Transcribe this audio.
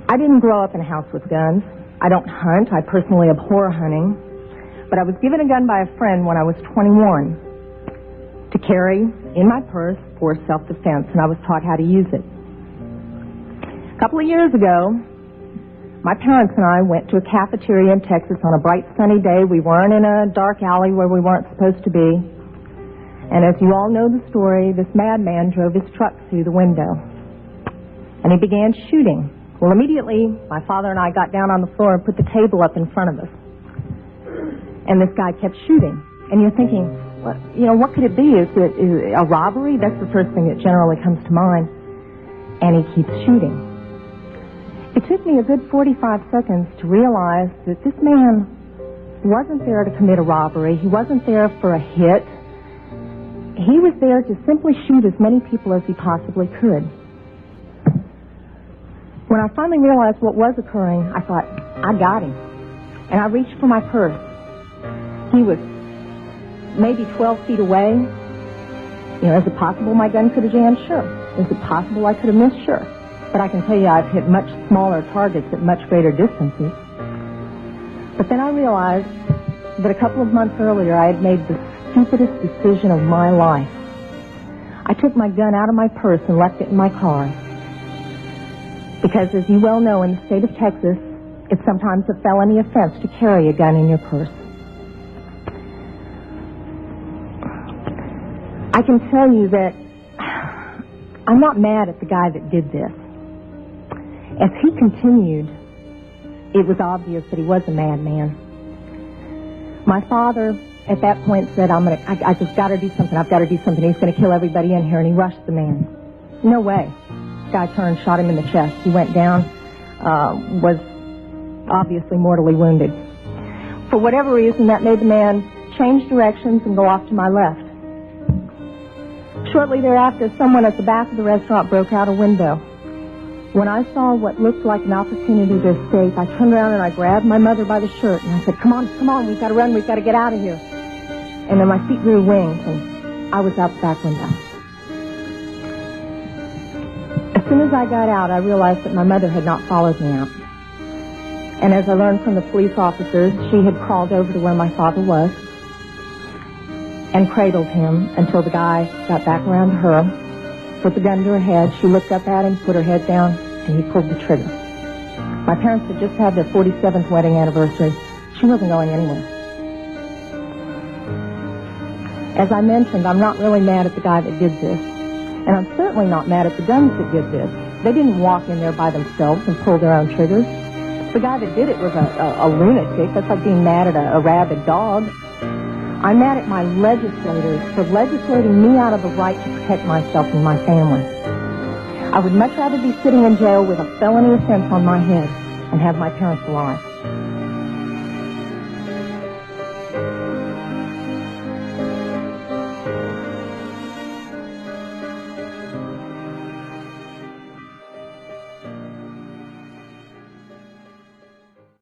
I didn't grow up in a house with guns. I don't hunt. I personally abhor hunting. But I was given a gun by a friend when I was 21 to carry in my purse for self-defense, and I was taught how to use it. A couple of years ago, my parents and I went to a cafeteria in Texas on a bright sunny day. We weren't in a dark alley where we weren't supposed to be. And as you all know the story, this madman drove his truck through the window. And he began shooting. Well, immediately, my father and I got down on the floor and put the table up in front of us. And this guy kept shooting. And you're thinking, well, what could it be? Is it a robbery? That's the first thing that generally comes to mind. And he keeps shooting. It took me a good 45 seconds to realize that this man wasn't there to commit a robbery. He wasn't there for a hit. He was there to simply shoot as many people as he possibly could. When I finally realized what was occurring, I thought, I got him. And I reached for my purse. He was maybe 12 feet away. Is it possible my gun could have jammed? Sure. Is it possible I could have missed? Sure. But I can tell you I've hit much smaller targets at much greater distances. But then I realized that a couple of months earlier I had made the stupidest decision of my life. I took my gun out of my purse and left it in my car. Because as you well know, in the state of Texas, it's sometimes a felony offense to carry a gun in your purse. I can tell you that I'm not mad at the guy that did this. As he continued, it was obvious that he was a madman. My father, at that point, said, I just got to do something. I've got to do something. He's going to kill everybody in here. And he rushed the man. No way. This guy turned, shot him in the chest. He went down, was obviously mortally wounded. For whatever reason, that made the man change directions and go off to my left. Shortly thereafter, someone at the back of the restaurant broke out a window. When I saw what looked like an opportunity to escape, I turned around and I grabbed my mother by the shirt and I said, come on, we've got to run, we've got to get out of here. And then my feet grew wings and I was out the back window. As soon as I got out, I realized that my mother had not followed me out. And as I learned from the police officers, she had crawled over to where my father was and cradled him until the guy got back around to her, put the gun to her head. She looked up at him, put her head down, and he pulled the trigger. My parents had just had their 47th wedding anniversary. She wasn't going anywhere. As I mentioned, I'm not really mad at the guy that did this. And I'm certainly not mad at the guns that did this. They didn't walk in there by themselves and pull their own triggers. The guy that did it was a lunatic. That's like being mad at a rabid dog. I'm mad at my legislators for legislating me out of the right to protect myself and my family. I would much rather be sitting in jail with a felony offense on my head and have my parents alive.